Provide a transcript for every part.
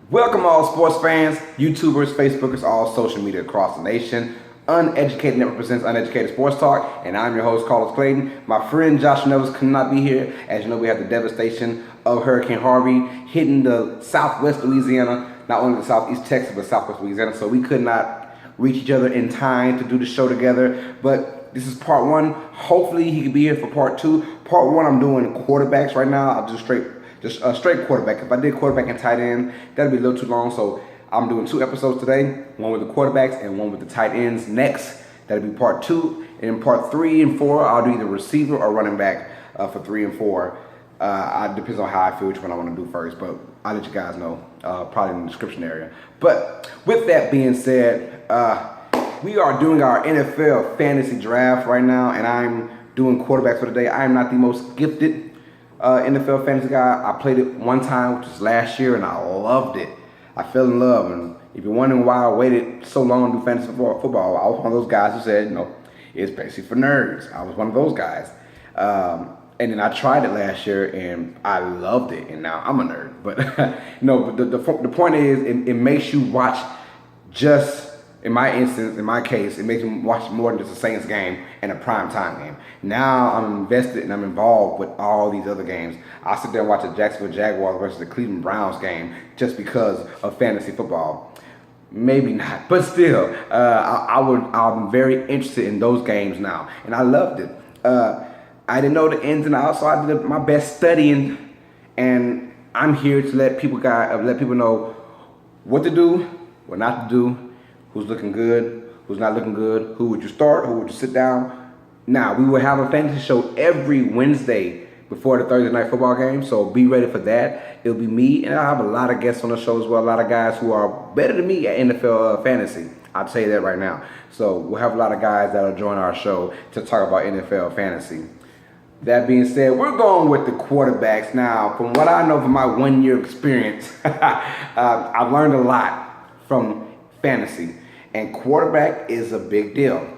Welcome all sports fans, YouTubers, Facebookers, all social media across the nation. Uneducated Network presents Uneducated Sports Talk, and I'm your host, Carlos Clayton. My friend Josh Neves could not be here. As you know, we have the devastation of Hurricane Harvey hitting the southwest Louisiana, not only the southeast Texas, but southwest Louisiana, so we could not reach each other in time to do the show together. But this is part one. Hopefully he could be here for part two. Part one, I'm doing quarterbacks right now. I'll do straight quarterback. If I did quarterback and tight end, that'd be a little too long. So I'm doing 2 episodes today, one with the quarterbacks and one with the tight ends next. That'll be part 2. And in part 3 and 4, I'll do either receiver or running back for 3 and 4. It depends on how I feel which one I want to do first, but I'll let you guys know probably in the description area. But with that being said, we are doing our NFL fantasy draft right now, and I'm doing quarterbacks for today. I am not the most gifted NFL fantasy guy. I played it one time, which was last year, and I loved it. I fell in love, and if you're wondering why I waited so long to do fantasy football, I was one of those guys who said, it's basically for nerds. I was one of those guys. And then I tried it last year, and I loved it, and now I'm a nerd. But the point is, it makes you watch just, in my case, it makes me watch more than just a Saints game and a prime time game. Now I'm invested and I'm involved with all these other games. I sit there and watch the Jacksonville Jaguars versus the Cleveland Browns game just because of fantasy football. Maybe not, but still, I'm very interested in those games now, and I loved it. I didn't know the ins and outs, so I did my best studying, and I'm here to let people know what to do, what not to do, who's looking good, who's not looking good, who would you start, who would you sit down. Now, we will have a fantasy show every Wednesday before the Thursday night football game, so be ready for that. It'll be me, and I'll have a lot of guests on the show as well, a lot of guys who are better than me at NFL fantasy. I'll tell you that right now. So we'll have a lot of guys that'll join our show to talk about NFL fantasy. That being said, we're going with the quarterbacks. Now, from what I know from my 1-year experience, I've learned a lot from fantasy, and quarterback is a big deal.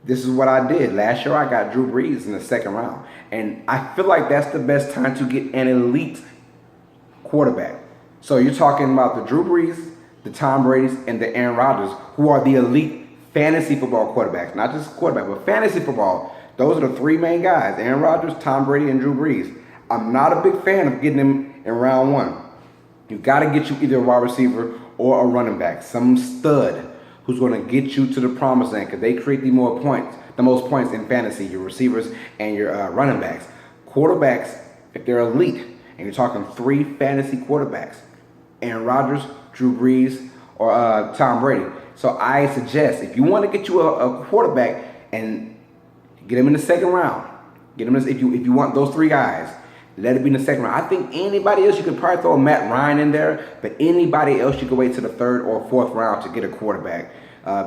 This is what I did. Last year I got Drew Brees in the 2nd round, and I feel like that's the best time to get an elite quarterback. So you're talking about the Drew Brees, the Tom Brady's, and the Aaron Rodgers, who are the elite fantasy football quarterbacks. Not just quarterback, but fantasy football. Those are the 3 main guys: Aaron Rodgers, Tom Brady, and Drew Brees. I'm not a big fan of getting them in round 1. You got to get you either a wide receiver or a running back, some stud who's going to get you to the promised land, because they create the most points in fantasy, your receivers and your running backs. Quarterbacks, if they're elite, and you're talking 3 fantasy quarterbacks, Aaron Rodgers, Drew Brees, or Tom Brady. So I suggest, if you want to get you a quarterback, and get him in the 2nd round, if you want those 3 guys, let it be in the 2nd round. I think anybody else, you could probably throw Matt Ryan in there, but anybody else you could wait to the 3rd or 4th round to get a quarterback.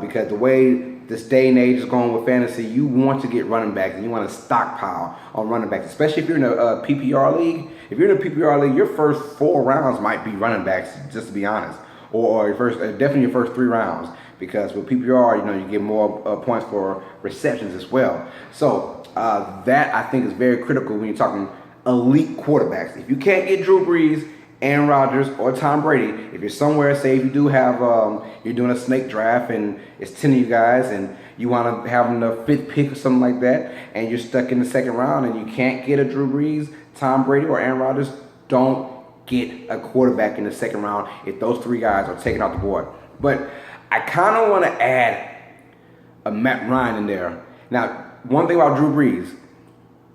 Because the way this day and age is going with fantasy, you want to get running backs, and you want to stockpile on running backs, especially if you're in a PPR league. If you're in a PPR league, your first 4 rounds might be running backs, just to be honest, or definitely your first 3 rounds, because with PPR, you get more points for receptions as well. So that, I think, is very critical when you're talking elite quarterbacks. If you can't get Drew Brees, Aaron Rodgers, or Tom Brady, if you're somewhere, say if you do have, you're doing a snake draft and it's 10 of you guys and you want to have them the 5th pick or something like that, and you're stuck in the 2nd round and you can't get a Drew Brees, Tom Brady, or Aaron Rodgers, don't get a quarterback in the 2nd round if those 3 guys are taken off the board. But I kind of want to add a Matt Ryan in there. Now, one thing about Drew Brees,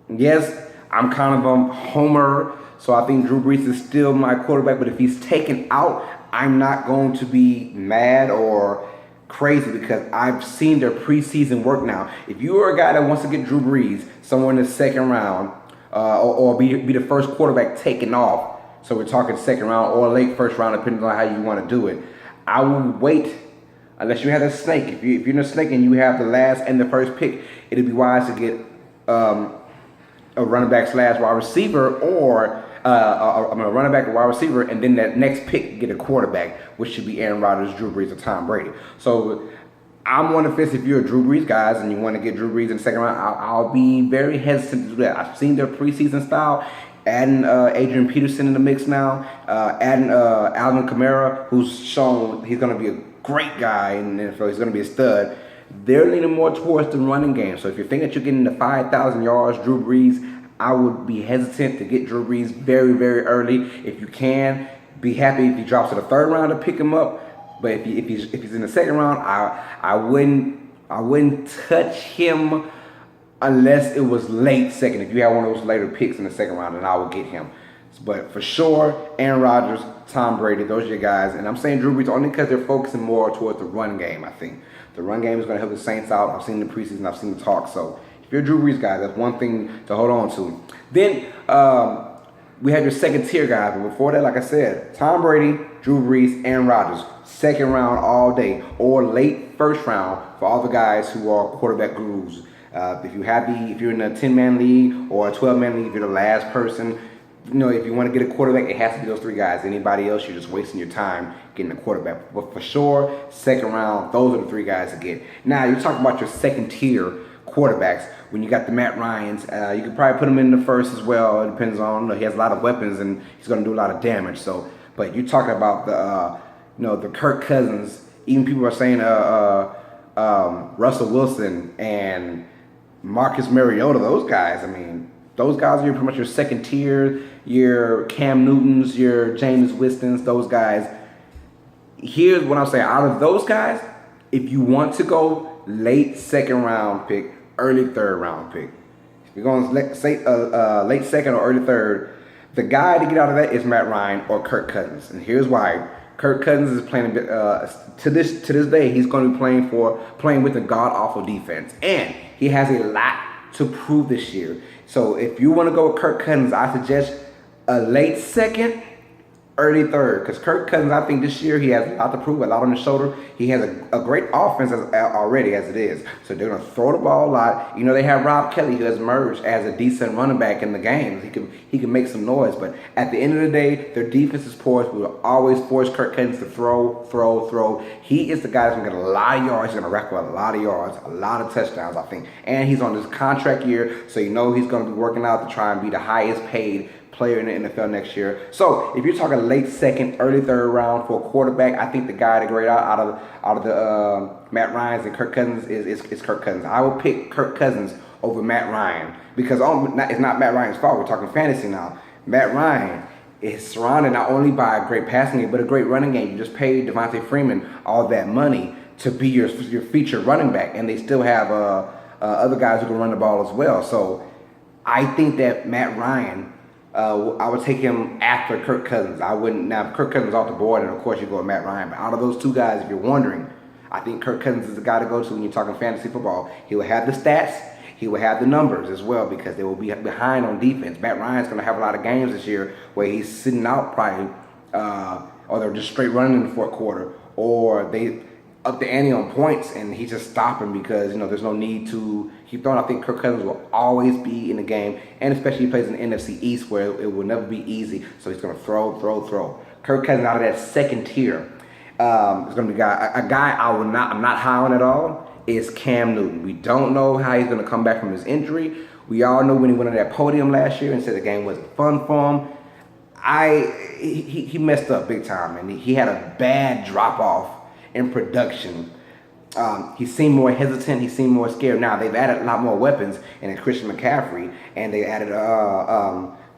yes, I'm kind of a homer, so I think Drew Brees is still my quarterback, but if he's taken out, I'm not going to be mad or crazy, because I've seen their preseason work now. If you are a guy that wants to get Drew Brees somewhere in the 2nd round, or be the first quarterback taken off, so we're talking 2nd round or late 1st round, depending on how you want to do it, I will wait unless you have a snake. If you're in a snake and you have the last and the 1st pick, it'd be wise to get a running back / wide receiver, or a running back or wide receiver, and then that next pick get a quarterback, which should be Aaron Rodgers, Drew Brees, or Tom Brady. So I'm on the fence. If you're a Drew Brees guys and you want to get Drew Brees in the 2nd round, I'll be very hesitant to do that. I've seen their preseason style, Adding Adrian Peterson in the mix now, adding Alvin Kamara, who's shown he's going to be a great guy in the NFL. He's going to be a stud. They're leaning more towards the running game. So if you think that you're getting the 5,000 yards, Drew Brees, I would be hesitant to get Drew Brees very, very early. If you can, be happy if he drops to the third round to pick him up. But if he's in the second round, I wouldn't touch him unless it was late second. If you have one of those later picks in the second round, then I would get him. But for sure, Aaron Rodgers, Tom Brady, those are your guys. And I'm saying Drew Brees only because they're focusing more towards the run game, I think. The run game is going to help the Saints out. I've seen the preseason. I've seen the talk. So if you're a Drew Brees guy, that's one thing to hold on to. Then we have your second tier guys. But before that, like I said, Tom Brady, Drew Brees, Aaron Rodgers. Second round all day. Or late first round for all the guys who are quarterback gurus. If you're in a 10-man league or a 12-man league, if you're the last person, if you want to get a quarterback, it has to be those three guys. Anybody else, you're just wasting your time getting a quarterback. But for sure, second round, those are the three guys to get. Now, you're talking about your second tier quarterbacks. When you got the Matt Ryans, you could probably put him in the first as well. It depends on, he has a lot of weapons and he's going to do a lot of damage. So, but you're talking about the Kirk Cousins. Even people are saying Russell Wilson and Marcus Mariota, those guys. I mean, those guys are pretty much your second tier, your Cam Newtons, your Jameis Winstons, those guys. Here's what I'm saying. Out of those guys, if you want to go late second round pick, early third round pick, if you're going late second or early third, the guy to get out of that is Matt Ryan or Kirk Cousins. And here's why. Kirk Cousins is playing to this day. He's going to be playing with a god awful defense, and he has a lot to prove this year. So if you want to go with Kirk Cousins, I suggest a late second, early third. Because Kirk Cousins, I think this year he has a lot to prove, a lot on his shoulder. He has a great offense already as it is. So they're going to throw the ball a lot. They have Rob Kelly, who has emerged as a decent running back in the games. He can make some noise. But at the end of the day, their defense is poised. We will always force Kirk Cousins to throw. He is the guy that's going to get a lot of yards. He's going to rack up a lot of yards, a lot of touchdowns, I think. And he's on this contract year, so he's going to be working out to try and be the highest paid player in the NFL next year. So if you're talking late second, early third round for a quarterback, I think the guy to grade out of the Matt Ryans and Kirk Cousins is Kirk Cousins. I would pick Kirk Cousins over Matt Ryan because it's not Matt Ryan's fault. We're talking fantasy now. Matt Ryan is surrounded not only by a great passing game but a great running game. You just paid Devontae Freeman all that money to be your featured running back, and they still have other guys who can run the ball as well. So I think that Matt Ryan, I would take him after Kirk Cousins. I wouldn't. Now, if Kirk Cousins is off the board, and of course you go with Matt Ryan. But out of those two guys, if you're wondering, I think Kirk Cousins is the guy to go to when you're talking fantasy football. He will have the stats. He will have the numbers as well because they will be behind on defense. Matt Ryan's going to have a lot of games this year where he's sitting out probably, or they're just straight running in the fourth quarter, or they up the ante on points and he's just stopping because there's no need to keep throwing. I think Kirk Cousins will always be in the game, and especially he plays in the NFC East where it will never be easy. So he's going to throw. Kirk Cousins out of that second tier is going to be a guy I'm not high on at all is Cam Newton. We don't know how he's going to come back from his injury. We all know when he went on that podium last year and said the game wasn't fun for him. He messed up big time, and he had a bad drop off in production. He seemed more hesitant. He seemed more scared. Now they've added a lot more weapons, and Christian McCaffrey, and they added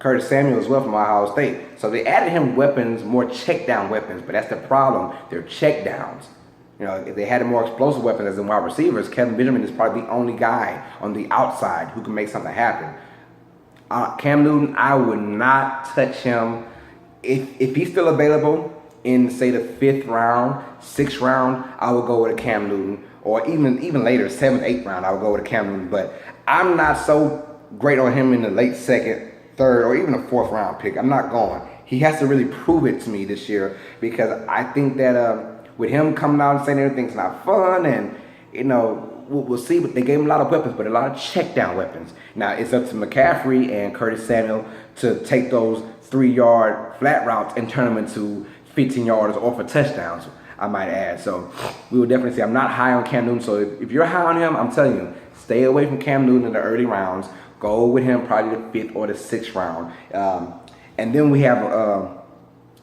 Curtis Samuel as well from Ohio State. So they added him weapons, more check down weapons. But that's the problem. They're check downs. If they had more explosive weapons as in wide receivers, Kevin Benjamin is probably the only guy on the outside who can make something happen. Cam Newton, I would not touch him if he's still available. In say the 5th round, 6th round, I would go with a Cam Newton, or even later, 7th, 8th round, I would go with a Cam Newton. But I'm not so great on him in the late 2nd, 3rd, or even a 4th round pick. I'm not going. He has to really prove it to me this year because I think that with him coming out and saying everything's not fun, and we'll see. But they gave him a lot of weapons, but a lot of check down weapons. Now it's up to McCaffrey and Curtis Samuel to take those 3-yard flat routes and turn them into 15-yarders or for touchdowns, I might add. So we will definitely see. I'm not high on Cam Newton. So if you're high on him, I'm telling you, stay away from Cam Newton in the early rounds. Go with him probably the 5th or the 6th round. And then we have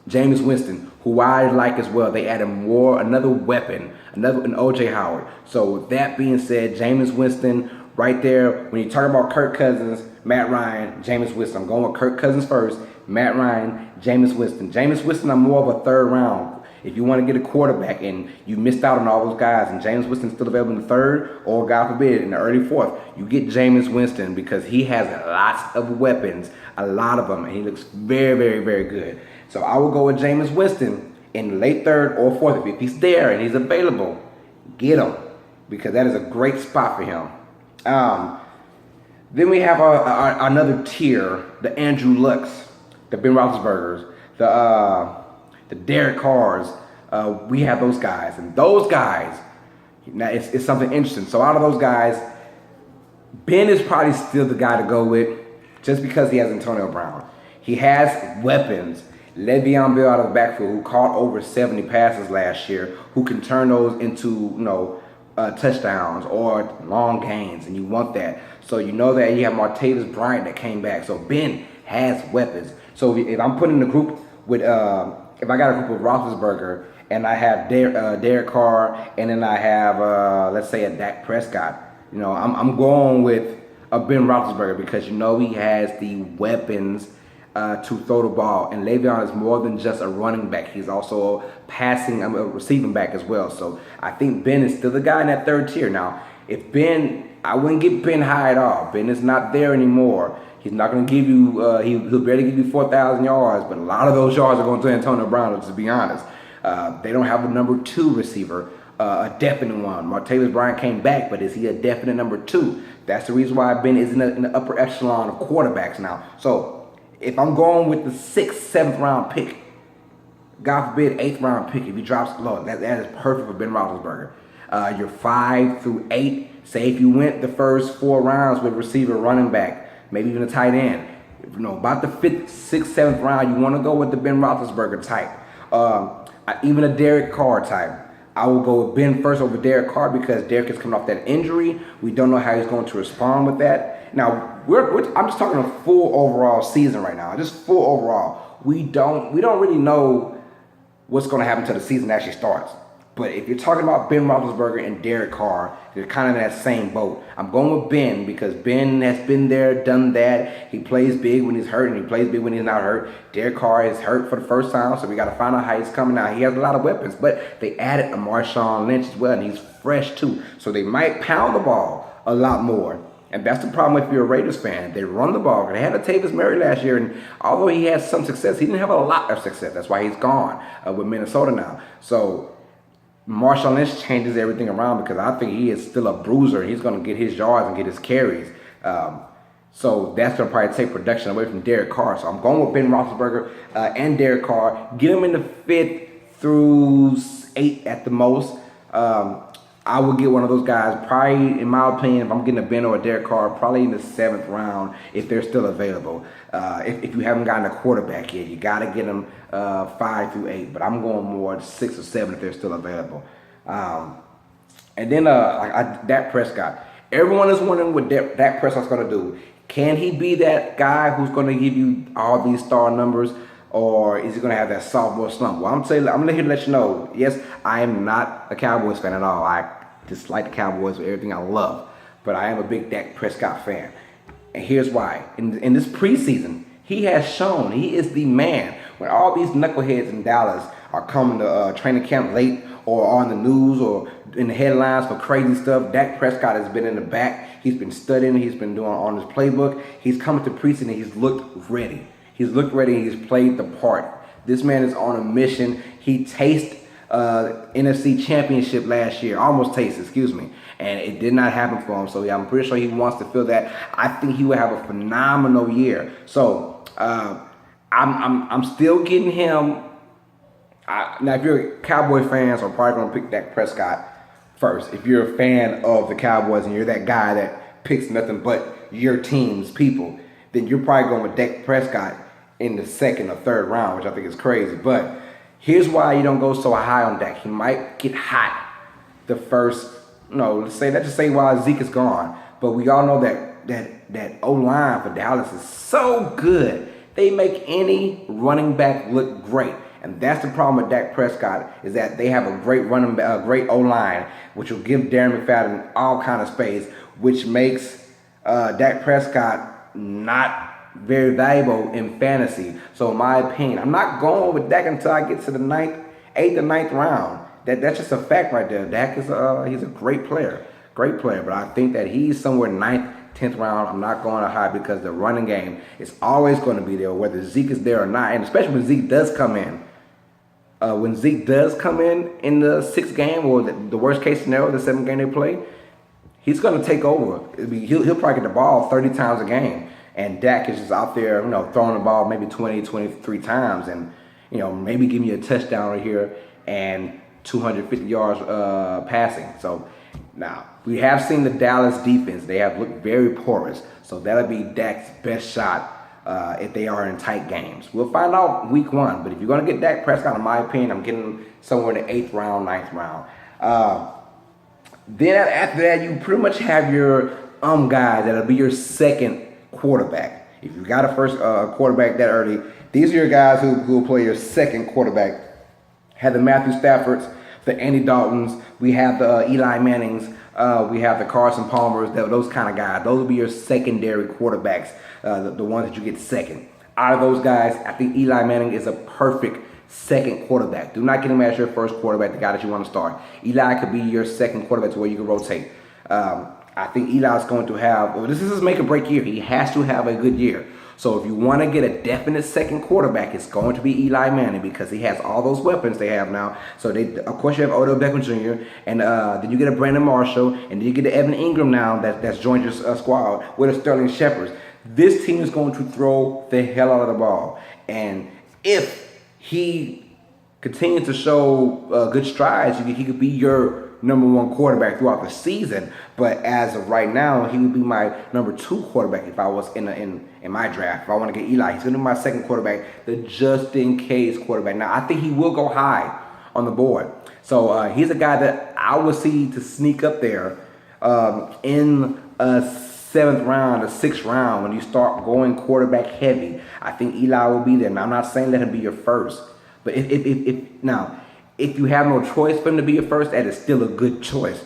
Jameis Winston, who I like as well. They added another weapon, an O.J. Howard. So with that being said, Jameis Winston right there. When you talk about Kirk Cousins, Matt Ryan, Jameis Winston, I'm going with Kirk Cousins first, Matt Ryan, Jameis Winston. Jameis Winston, I'm more of a 3rd round. If you want to get a quarterback and you missed out on all those guys and Jameis Winston's still available in the 3rd or, God forbid, in the early 4th, you get Jameis Winston because he has lots of weapons, a lot of them, and he looks very, very, very good. So I will go with Jameis Winston in the late 3rd or 4th. If he's there and he's available, get him because that is a great spot for him. Then we have another tier, the Andrew Lucks, the Ben Roethlisbergers, the Derek Carrs. We have those guys. And those guys, now it's something interesting. So out of those guys, Ben is probably still the guy to go with just because he has Antonio Brown. He has weapons. Le'Veon Bell out of the backfield, who caught over 70 passes last year, who can turn those into, touchdowns or long gains, and you want that. So you know that you have Martavis Bryant that came back. So Ben has weapons. So if I'm putting the group with, if I got a group with Roethlisberger and I have Derek Carr and then I have, let's say, a Dak Prescott, I'm going with a Ben Roethlisberger because he has the weapons to throw the ball, and Le'Veon is more than just a running back. He's also a receiving back as well. So I think Ben is still the guy in that 3rd tier. Now, if Ben, I wouldn't get Ben high at all. Ben is not there anymore. He's not going to give you, he'll barely give you 4,000 yards, but a lot of those yards are going to Antonio Brown, to be honest. They don't have a number 2 receiver, a definite one. Martavis Bryant came back, but is he a definite number 2? That's the reason why Ben is in the upper echelon of quarterbacks now. So if I'm going with the 6th, 7th round pick, God forbid, 8th round pick, if he drops low, that is perfect for Ben Roethlisberger. Your 5 through 8, say if you went the first 4 rounds with receiver, running back, maybe even a tight end, about the 5th, 6th, 7th round, you want to go with the Ben Roethlisberger type. Even a Derek Carr type. I will go with Ben first over Derek Carr because Derek is coming off that injury. We don't know how he's going to respond with that. Now, I'm just talking a full overall season right now. Just full overall. We don't really know what's going to happen until the season actually starts. But if you're talking about Ben Roethlisberger and Derek Carr, they're kind of in that same boat. I'm going with Ben because Ben has been there, done that. He plays big when he's hurt and he plays big when he's not hurt. Derek Carr is hurt for the first time, so we got to find out how he's coming out. He has a lot of weapons, but they added a Marshawn Lynch as well, and he's fresh too. So they might pound the ball a lot more. And that's the problem if you're a Raiders fan. They run the ball. They had a Latavius Murray last year, and although he had some success, he didn't have a lot of success. That's why he's gone with Minnesota now. So Marshawn Lynch changes everything around because I think he is still a bruiser. He's going to get his yards and get his carries. So that's going to probably take production away from Derek Carr. So I'm going with Ben Roethlisberger and Derek Carr. Get him in the 5th through 8th at the most. I would get one of those guys, probably, in my opinion, if I'm getting a Ben or a Derek Carr, probably in the 7th round if they're still available. If you haven't gotten a quarterback yet, you got to get them 5 through 8. But I'm going more 6 or 7 if they're still available. And then Dak Prescott. Everyone is wondering what Dak Prescott's going to do. Can he be that guy who's going to give you all these star numbers? Or is he going to have that sophomore slump? Well, I'm here to let you know, yes, I am not a Cowboys fan at all. I dislike the Cowboys with everything I love. But I am a big Dak Prescott fan. And here's why. In this preseason, he has shown he is the man. When all these knuckleheads in Dallas are coming to training camp late or on the news or in the headlines for crazy stuff, Dak Prescott has been in the back. He's been studying. He's been doing on his playbook. He's coming to preseason and he's looked ready. He's looked ready and he's played the part. This man is on a mission. He tasted NFC Championship last year, and it did not happen for him. So yeah, I'm pretty sure he wants to feel that. I think he will have a phenomenal year. So I'm still getting him. Now, if you're Cowboy fans, I'm probably gonna pick Dak Prescott first. If you're a fan of the Cowboys and you're that guy that picks nothing but your team's people, then you're probably going with Dak Prescott in the 2nd or 3rd round, which I think is crazy. But here's why you don't go so high on Dak. He might get hot the first, let's just say while Zeke is gone. But we all know that that O-line for Dallas is so good. They make any running back look great. And that's the problem with Dak Prescott, is that they have a great great O-line, which will give Darren McFadden all kind of space, which makes Dak Prescott not very valuable in fantasy. So in my opinion, I'm not going with Dak until I get to the 8th or 9th round. That's just a fact right there. Dak is he's a great player. But I think that he's somewhere 9th, 10th round. I'm not going to high because the running game is always going to be there, whether Zeke is there or not. And especially when Zeke does come in. When Zeke does come in the 6th game, or the worst case scenario, the 7th game they play, he's going to take over. He'll probably get the ball 30 times a game. And Dak is just out there, throwing the ball maybe 20, 23 times. And, maybe give me a touchdown right here and 250 yards passing. So now, we have seen the Dallas defense. They have looked very porous. So that'll be Dak's best shot if they are in tight games. We'll find out week 1. But if you're going to get Dak Prescott, in my opinion, I'm getting somewhere in the 8th round, 9th round. Then after that, you pretty much have your guys that'll be your second quarterback. If you got a first quarterback that early, these are your guys who will play your second quarterback. Have the Matthew Staffords, the Andy Daltons, we have the Eli Mannings, we have the Carson Palmers, those kind of guys. Those will be your secondary quarterbacks, the ones that you get second. Out of those guys, I think Eli Manning is a perfect second quarterback. Do not get him as your first quarterback, the guy that you want to start. Eli could be your second quarterback to where you can rotate. I think Eli's going to have, this is his make or break year. He has to have a good year. So if you want to get a definite second quarterback, it's going to be Eli Manning because he has all those weapons they have now. So of course you have Odell Beckham Jr. and then you get a Brandon Marshall, and then you get the Evan Ingram now that's joined your squad with a Sterling Shepard. This team is going to throw the hell out of the ball, and if he continues to show good strides, he could be your #1 quarterback throughout the season. But as of right now, he would be my #2 quarterback if I was in my draft. If I want to get Eli, he's going to be my second quarterback, the just in case quarterback. Now I think he will go high on the board. So he's a guy that I would see to sneak up there in a 7th round, a 6th round, when you start going quarterback heavy. I think Eli will be there. Now I'm not saying let him be your first, but if you have no choice for him to be your first, that is still a good choice.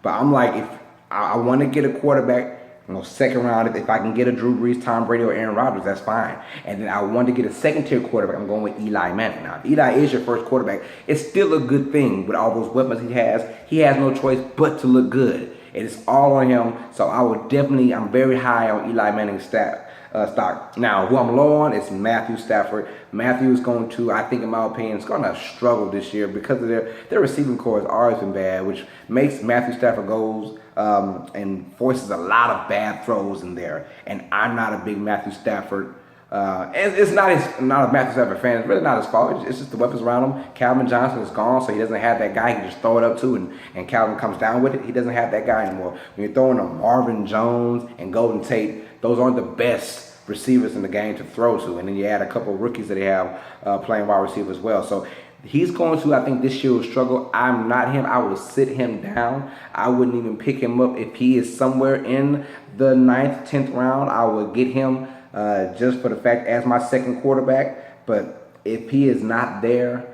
But I'm like, if I want to get a quarterback, 2nd round, if I can get a Drew Brees, Tom Brady, or Aaron Rodgers, that's fine. And then I want to get a 2nd-tier quarterback, I'm going with Eli Manning. Now, if Eli is your first quarterback, it's still a good thing with all those weapons he has. He has no choice but to look good. It is all on him. So I'm very high on Eli Manning's stock. Now, who I'm low on is Matthew Stafford. Matthew is going to, I think in my opinion, is going to struggle this year because of their receiving core has always been bad, which makes Matthew Stafford goes and forces a lot of bad throws in there. And I'm not a big Matthew Stafford. And it's not a Matthew Stafford fan. It's really not his fault. It's just the weapons around him. Calvin Johnson is gone, so he doesn't have that guy he can just throw it up to, and Calvin comes down with it. He doesn't have that guy anymore. When you're throwing to Marvin Jones and Golden Tate, those aren't the best receivers in the game to throw to. And then you add a couple of rookies that they have playing wide receiver as well. So he's going to, I think this year will struggle. I'm not him. I will sit him down. I wouldn't even pick him up. If he is somewhere in the 9th, 10th round, I would get him just for the fact as my second quarterback. But if he is not there,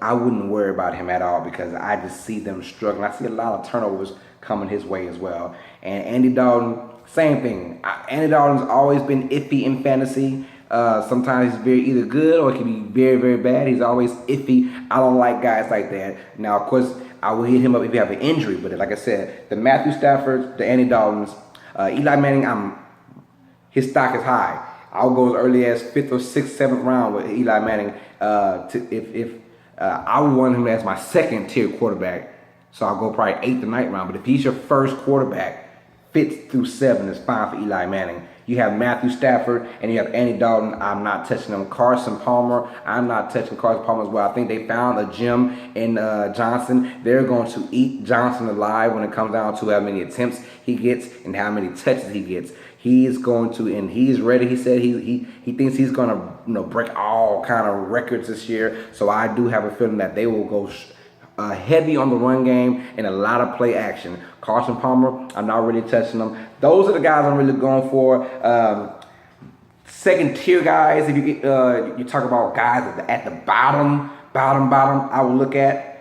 I wouldn't worry about him at all because I just see them struggling. I see a lot of turnovers coming his way as well. And Andy Dalton, same thing. Andy Dalton's always been iffy in fantasy. Sometimes he's either good or it can be very, very bad. He's always iffy. I don't like guys like that. Now, of course, I will hit him up if you have an injury. But like I said, the Matthew Staffords, the Andy Daltons, Eli Manning, his stock is high. I'll go as early as 5th or 6th, 7th round with Eli Manning. I would want him as my 2nd-tier quarterback. So I'll go probably 8th or 9th round. But if he's your first quarterback, 5th through 7 is fine for Eli Manning. You have Matthew Stafford and you have Andy Dalton. I'm not touching them. Carson Palmer, I'm not touching Carson Palmer as well. I think they found a gem in Johnson. They're going to eat Johnson alive when it comes down to how many attempts he gets and how many touches he gets. He's going to, and he's ready. He said he thinks he's going to break all kind of records this year. So I do have a feeling that they will go heavy on the run game and a lot of play action. Carson Palmer, I'm not really touching them. Those are the guys I'm really going for. Second tier guys, if you talk about guys at the bottom, I will look at.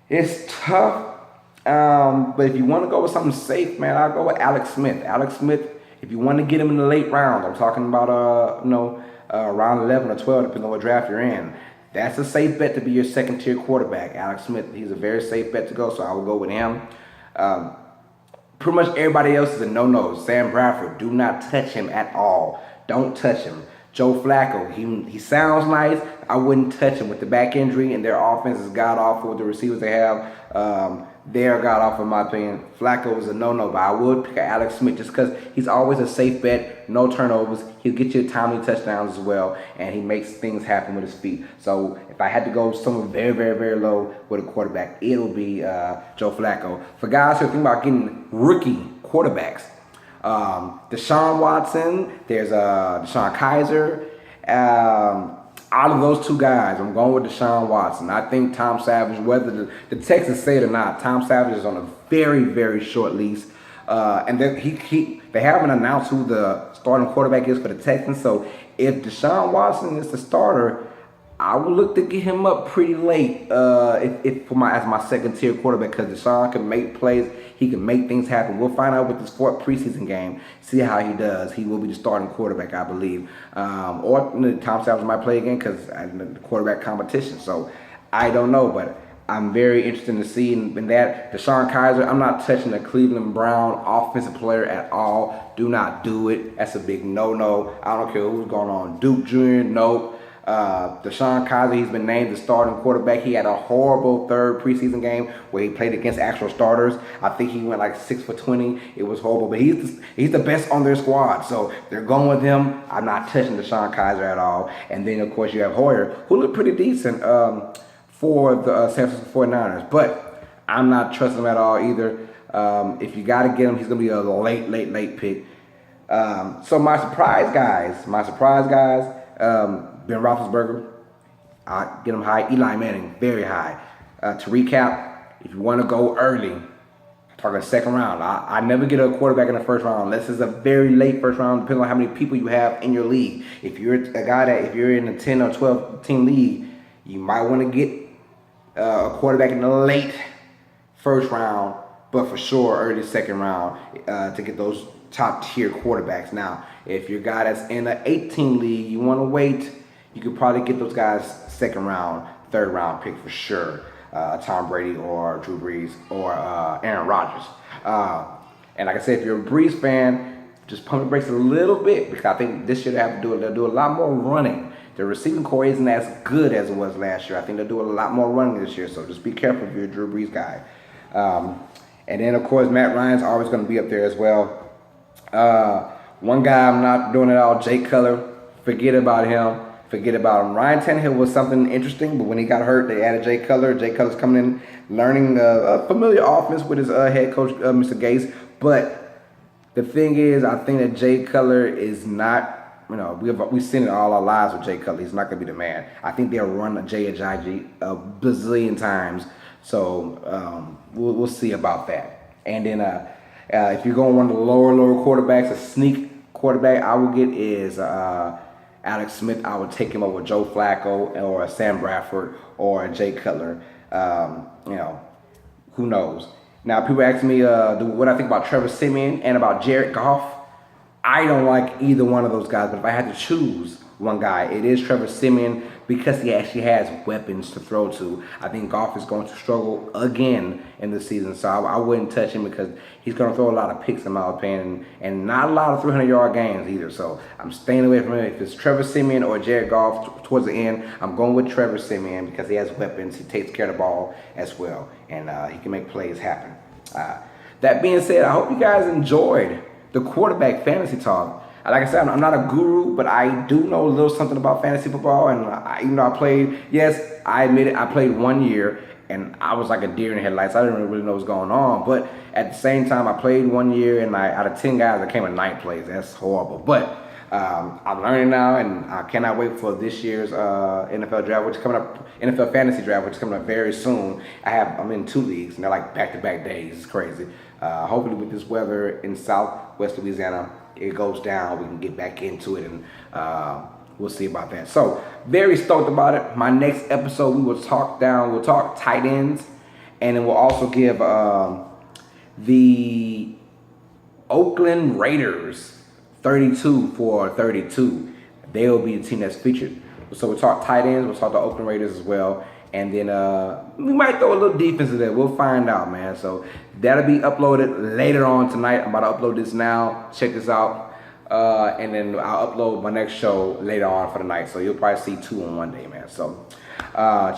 It's tough, but if you want to go with something safe, man, I'll go with Alex Smith. Alex Smith, if you want to get him in the late rounds, I'm talking about round 11 or 12, depending on what draft you're in. That's a safe bet to be your second tier quarterback. Alex Smith, he's a very safe bet to go, so I will go with him. Pretty much everybody else is a no-no. Sam Bradford, do not touch him at all. Don't touch him. Joe Flacco, he sounds nice. I wouldn't touch him with the back injury, and their offense is god-awful with the receivers they have. They're god-awful in my opinion. Flacco is a no-no, but I would pick Alex Smith just because he's always a safe bet. No turnovers. He'll get you timely touchdowns as well, and he makes things happen with his feet. So if I had to go somewhere very, very, very low with a quarterback, it'll be Joe Flacco. For guys who are thinking about getting rookie quarterbacks, Deshaun Watson, there's Deshaun Kaiser. Out of those two guys, I'm going with Deshaun Watson. I think Tom Savage, whether the Texans say it or not, Tom Savage is on a very, very short lease. And they haven't announced who the starting quarterback is for the Texans. So if Deshaun Watson is the starter, I would look to get him up pretty late as my second tier quarterback, because Deshaun can make plays. He can make things happen. We'll find out with this fourth preseason game, see how he does. He will be the starting quarterback, I believe. Or Tom Savage might play again because the quarterback competition. So I don't know, but I'm very interested to see in that. Deshaun Kaiser, I'm not touching the Cleveland Brown offensive player at all. Do not do it. That's a big no-no. I don't care who's going on. Duke Jr., nope. Deshaun Kaiser, he's been named the starting quarterback. He had a horrible third preseason game where he played against actual starters. I think he went like 6 for 20. It was horrible, but he's the best on their squad, so they're going with him. I'm not touching Deshaun Kaiser at all. And then, of course, you have Hoyer, who looked pretty decent for the San Francisco 49ers, but I'm not trusting him at all either. If you got to get him, he's going to be a late pick. So my surprise guys, Ben Roethlisberger, I get him high. Eli Manning, very high. To recap, if you want to go early, talking second round, I never get a quarterback in the first round unless it's a very late first round, depending on how many people you have in your league. If you're a guy if you're in a 10 or 12 team league, you might want to get a quarterback in the late first round, but for sure early second round to get those top tier quarterbacks. Now, if you're a guy that's in an 18 league, you want to wait. You could probably get those guys second round, third round pick for sure. Tom Brady or Drew Brees or Aaron Rodgers. And like I said, if you're a Brees fan, just pump the brakes a little bit, because I think this year they'll do a lot more running. The receiving core isn't as good as it was last year. I think they'll do a lot more running this year, so just be careful if you're a Drew Brees guy. And then, of course, Matt Ryan's always going to be up there as well. One guy I'm not doing it all, Jake Cutler. Forget about him. Ryan Tannehill was something interesting, but when he got hurt, they added Jay Cutler. Jay Cutler's coming in, learning a familiar offense with his head coach, Mr. Gase. But the thing is, I think that Jay Cutler is not, we've seen it all our lives with Jay Cutler. He's not going to be the man. I think they'll run Jay Ajayi a bazillion times. So we'll see about that. And then if you're going one of the lower quarterbacks, a sneak quarterback I would get is Alex Smith. I would take him over Joe Flacco or Sam Bradford or Jay Cutler. Who knows? Now, people ask me what I think about Trevor Siemian and about Jared Goff. I don't like either one of those guys, but if I had to choose one guy, it is Trevor Siemian, because he actually has weapons to throw to. I think Goff is going to struggle again in the season, so I wouldn't touch him because he's going to throw a lot of picks in my opinion, and not a lot of 300-yard games either. So I'm staying away from him. If it's Trevor Siemian or Jared Goff towards the end, I'm going with Trevor Siemian because he has weapons. He takes care of the ball as well, and he can make plays happen. That being said, I hope you guys enjoyed the quarterback fantasy talk. Like I said, I'm not a guru, but I do know a little something about fantasy football. And even though I played, yes, I admit it, I played 1 year, and I was like a deer in the headlights. I didn't really know what was going on. But at the same time, I played 1 year, and out of 10 guys, I came in 9th place. That's horrible. But I'm learning now, and I cannot wait for this year's NFL draft, which is coming up, NFL fantasy draft, which is coming up very soon. I'm in 2 leagues, and they're like back-to-back days. It's crazy. Hopefully, with this weather in Southwest Louisiana, it goes down. We can get back into it, and we'll see about that. So, very stoked about it. My next episode, we'll talk tight ends, and then we'll also give the Oakland Raiders 32 for 32. They'll be the team that's featured. So we'll talk tight ends, we'll talk the Oakland Raiders as well. And then we might throw a little defense in there. We'll find out, man. So that'll be uploaded later on tonight. I'm about to upload this now. Check this out. And then I'll upload my next show later on for the night. So you'll probably see 2 in one day, man. So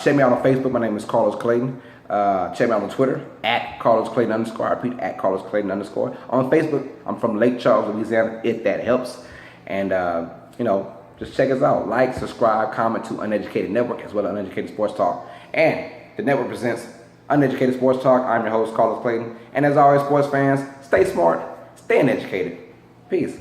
check me out on Facebook. My name is Carlos Clayton. Check me out on Twitter, @CarlosClayton_. I repeat, @CarlosClayton_. On Facebook, I'm from Lake Charles, Louisiana, if that helps. And, just check us out. Like, subscribe, comment to Uneducated Network, as well as Uneducated Sports Talk. And the network presents Uneducated Sports Talk. I'm your host, Carlos Clayton. And as always, sports fans, stay smart, stay uneducated. Peace.